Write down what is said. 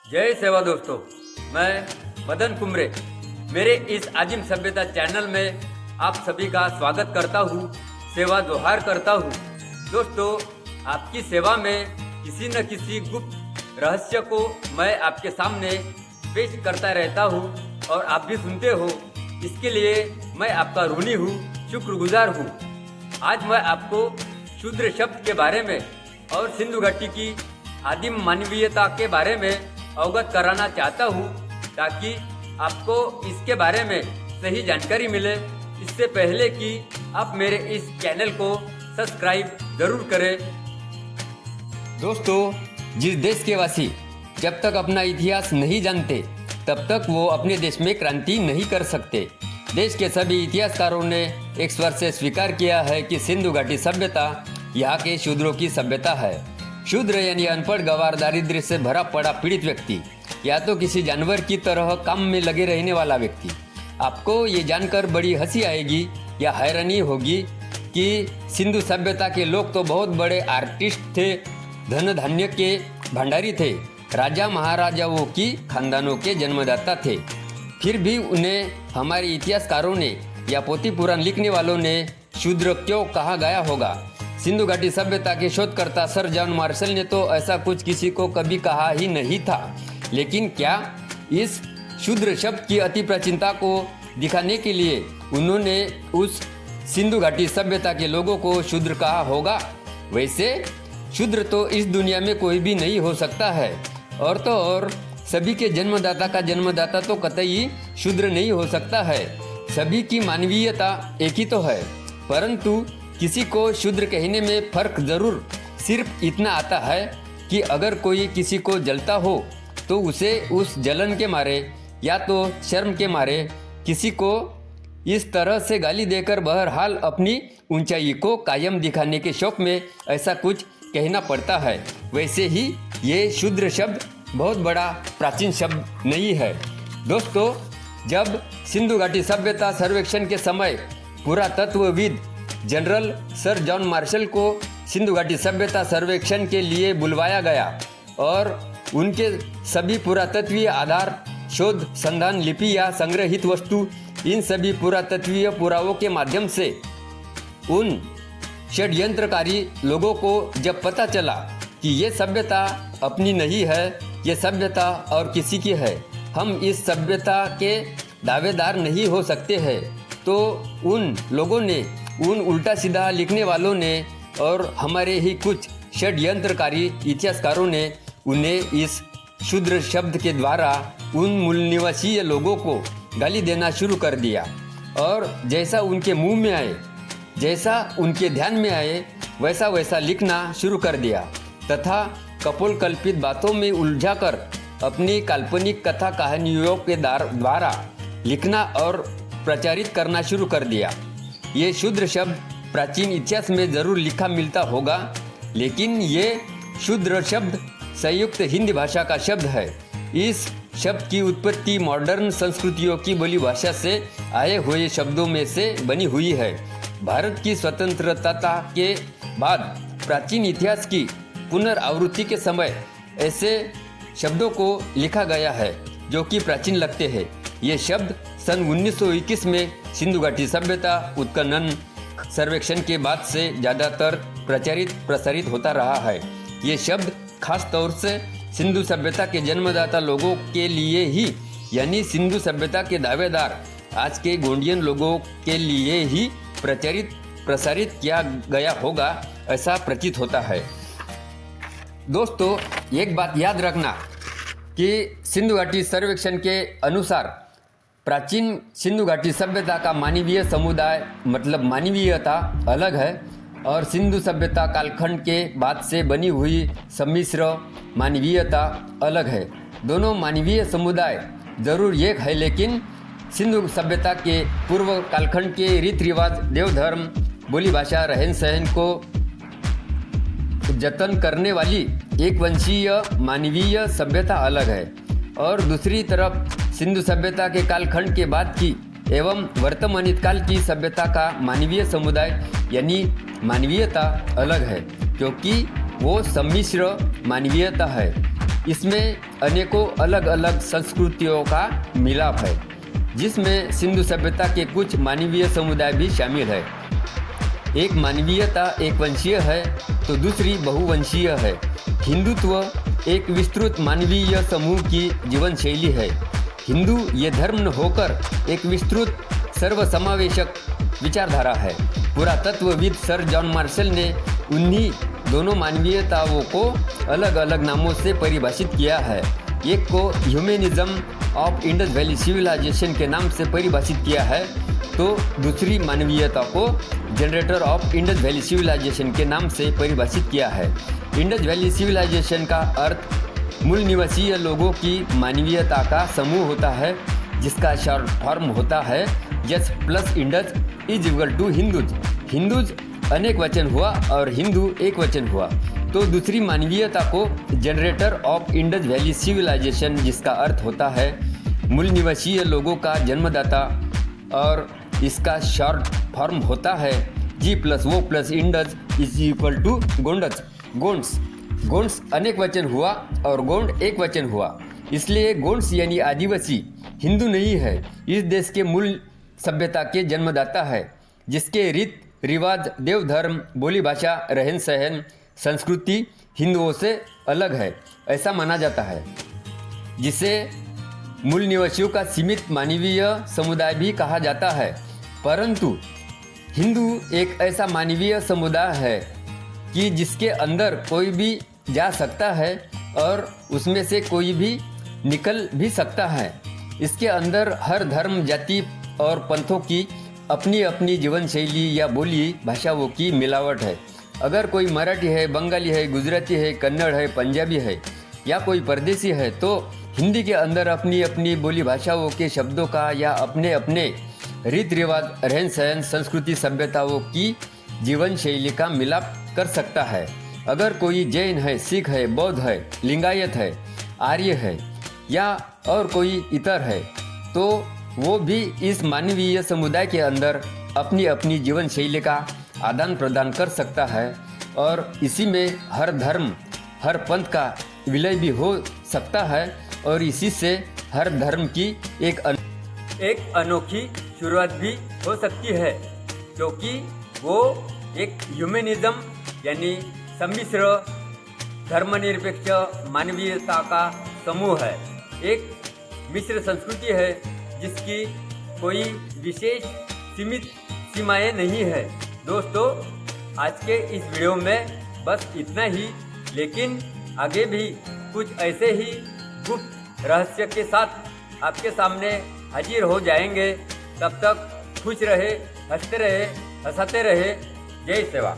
जय सेवा दोस्तों, मैं मदन कुमरे मेरे इस आदिम सभ्यता चैनल में आप सभी का स्वागत करता हूँ, सेवा जोहार करता हूँ। दोस्तों, आपकी सेवा में किसी न किसी गुप्त रहस्य को मैं आपके सामने पेश करता रहता हूँ और आप भी सुनते हो। इसके लिए मैं आपका ऋणी हूँ, शुक्रगुजार हूँ। आज मैं आपको शूद्र शब्द के बारे में और सिंधु घाटी की आदिम मानवीयता के बारे में अवगत कराना चाहता हूँ, ताकि आपको इसके बारे में सही जानकारी मिले। इससे पहले कि आप मेरे इस चैनल को सब्सक्राइब जरूर करें। दोस्तों, जिस देश के वासी जब तक अपना इतिहास नहीं जानते तब तक वो अपने देश में क्रांति नहीं कर सकते। देश के सभी इतिहासकारों ने एक स्वर से स्वीकार किया है कि सिंधु घाटी सभ्यता यहाँ के शूद्रों की सभ्यता है। शूद्र यानी अनपढ़, गंवार, दारिद्र्य से भरा पड़ा पीड़ित व्यक्ति, या तो किसी जानवर की तरह काम में लगे रहने वाला व्यक्ति। आपको ये जानकर बड़ी हंसी आएगी या हैरानी होगी कि सिंधु सभ्यता के लोग तो बहुत बड़े आर्टिस्ट थे, धन धान्य के भंडारी थे, राजा महाराजाओं की खानदानों के जन्मदाता थे। फिर भी उन्हें हमारे इतिहासकारों ने या पोथी पुराण लिखने वालों ने शूद्र क्यों कहा गया होगा? सिंधु घाटी सभ्यता के शोधकर्ता सर जॉन मार्शल ने तो ऐसा कुछ किसी को कभी कहा ही नहीं था। लेकिन क्या इस शूद्र शब्द की अति प्राचीनता को दिखाने के लिए उन्होंने उस सिंधु घाटी सभ्यता के लोगों को शूद्र कहा होगा? वैसे शूद्र तो इस दुनिया में कोई भी नहीं हो सकता है, और तो और सभी के जन्मदाता का जन्मदाता तो कतई शूद्र नहीं हो सकता है। सभी की मानवीयता एक ही तो है, परंतु किसी को शूद्र कहने में फर्क जरूर सिर्फ इतना आता है कि अगर कोई किसी को जलता हो तो उसे उस जलन के मारे या तो शर्म के मारे किसी को इस तरह से गाली देकर बहरहाल अपनी ऊंचाई को कायम दिखाने के शौक में ऐसा कुछ कहना पड़ता है। वैसे ही ये शूद्र शब्द बहुत बड़ा प्राचीन शब्द नहीं है। दोस्तों, जब सिंधु घाटी सभ्यता सर्वेक्षण के समय पुरातत्वविद जनरल सर जॉन मार्शल को सिंधु घाटी सभ्यता सर्वेक्षण के लिए बुलवाया गया और उनके सभी पुरातत्वीय आधार, शोध, संधान, लिपि या संग्रहित वस्तु, इन सभी पुरातत्वीय पुरावों के माध्यम से उन षड्यंत्रकारी लोगों को जब पता चला कि ये सभ्यता अपनी नहीं है, ये सभ्यता और किसी की है, हम इस सभ्यता के दावेदार नहीं हो सकते हैं, तो उन लोगों ने, उन उल्टा सीधा लिखने वालों ने और हमारे ही कुछ षड्यंत्रकारी इतिहासकारों ने उन्हें इस शूद्र शब्द के द्वारा उन मूल निवासीय लोगों को गाली देना शुरू कर दिया। और जैसा उनके मुंह में आए, जैसा उनके ध्यान में आए, वैसा वैसा लिखना शुरू कर दिया तथा कपोलकल्पित बातों में उलझाकर अपनी काल्पनिक कथा कहानियों के द्वारा लिखना और प्रचारित करना शुरू कर दिया। ये शूद्र शब्द प्राचीन इतिहास में ज़रूर लिखा मिलता होगा, लेकिन ये शूद्र शब्द संयुक्त हिंदी भाषा का शब्द है। इस शब्द की उत्पत्ति मॉडर्न संस्कृतियों की बोली भाषा से आए हुए शब्दों में से बनी हुई है। भारत की स्वतंत्रता के बाद प्राचीन इतिहास की पुनरावृत्ति के समय ऐसे शब्दों को लिखा गया है जो कि प्राचीन लगते हैं। ये शब्द सन 1921 में सिंधु घाटी सभ्यता उत्खनन सर्वेक्षण के बाद से ज़्यादातर प्रसारित होता रहा है। ये शब्द खास तौर से सिंधु सभ्यता के जन्मदाता लोगों के लिए ही, यानी सिंधु सभ्यता के दावेदार आज के गोंडियन लोगों के लिए ही प्रसारित किया गया होगा, ऐसा प्रतीत होता है। दोस्तों, एक बात याद रखना कि सिंधु घाटी सर्वेक्षण के अनुसार प्राचीन सिंधु घाटी सभ्यता का मानवीय समुदाय मतलब मानवीयता अलग है और सिंधु सभ्यता कालखंड के बाद से बनी हुई सम्मिश्र मानवीयता अलग है। दोनों मानवीय समुदाय जरूर एक है, लेकिन सिंधु सभ्यता के पूर्व कालखंड के रीति रिवाज, देव धर्म, बोली भाषा, रहन सहन को जतन करने वाली एक वंशीय मानवीय सभ्यता अलग है, और दूसरी तरफ सिंधु सभ्यता के कालखंड के बाद की एवं वर्तमानित काल की सभ्यता का मानवीय समुदाय यानी मानवीयता अलग है, क्योंकि वो सम्मिश्र मानवीयता है। इसमें अनेकों अलग अलग संस्कृतियों का मिलाप है, जिसमें सिंधु सभ्यता के कुछ मानवीय समुदाय भी शामिल है। एक मानवीयता एक वंशीय है तो दूसरी बहुवंशीय है। हिंदुत्व एक विस्तृत मानवीय समूह की जीवन शैली है। हिंदू ये धर्म न होकर एक विस्तृत सर्वसमावेशक विचारधारा है। पुरातत्वविद सर जॉन मार्शल ने उन्हीं दोनों मानवीयताओं को अलग अलग नामों से परिभाषित किया है। एक को humanism of Indus valley civilisation के नाम से परिभाषित किया है, तो दूसरी मानवीयता को generator of Indus valley civilisation के नाम से परिभाषित किया है। इंडस वैली सिविलाइजेशन का अर्थ मूल निवासीय लोगों की मानवीयता का समूह होता है, जिसका शॉर्ट फॉर्म होता है जस plus Indus is equal to Hindus. Hindus अनेक वचन हुआ और हिंदू एक वचन हुआ। तो दूसरी मानवीयता को generator of Indus valley civilisation, जिसका अर्थ होता है मूल निवासीय लोगों का जन्मदाता, और इसका शॉर्ट फॉर्म होता है जी प्लस वो plus Indus is equal to Gonds. Gonds अनेक वचन हुआ और गोंड एक वचन हुआ, इसलिए गोंड्स यानी आदिवासी हिंदू नहीं है। इस देश के मूल सभ्यता के जन्मदाता है, जिसके रीत रिवाज, देवधर्म, बोली भाषा, रहन सहन, संस्कृति हिंदुओं से अलग है, ऐसा माना जाता है, जिसे मूल निवासियों का सीमित मानवीय समुदाय भी कहा जाता है। परंतु हिंदू एक ऐसा मानवीय समुदाय है कि जिसके अंदर कोई भी जा सकता है और उसमें से कोई भी निकल भी सकता है। इसके अंदर हर धर्म, जाति और पंथों की अपनी अपनी जीवन शैली या बोली भाषाओं की मिलावट है। अगर कोई मराठी है, बंगाली है, गुजराती है, कन्नड़ है, पंजाबी है या कोई परदेसी है, तो हिंदी के अंदर अपनी अपनी बोली भाषाओं के शब्दों का या अपने अपने रीत रिवाज, रहन सहन, संस्कृति, सभ्यताओं की जीवन शैली का मिलाप कर सकता है। अगर कोई जैन है, सिख है, बौद्ध है, लिंगायत है, आर्य है या और कोई इतर है, तो वो भी इस मानवीय समुदाय के अंदर अपनी अपनी जीवन शैली का आदान प्रदान कर सकता है, और इसी में हर धर्म, हर पंथ का विलय भी हो सकता है, और इसी से हर धर्म की एक अनोखी शुरुआत भी हो सकती है, क्योंकि वो एक ह्यूमनिज्म यानी सम्मिश्र धर्मनिरपेक्ष मानवीयता का समूह है। एक मिश्र संस्कृति है जिसकी कोई विशेष सीमित सीमाएं नहीं है। दोस्तों, आज के इस वीडियो में बस इतना ही, लेकिन आगे भी कुछ ऐसे ही गुप्त रहस्य के साथ आपके सामने हाजिर हो जाएंगे। तब तक खुश रहे, हंसते रहे, हंसाते रहे। जय सेवा।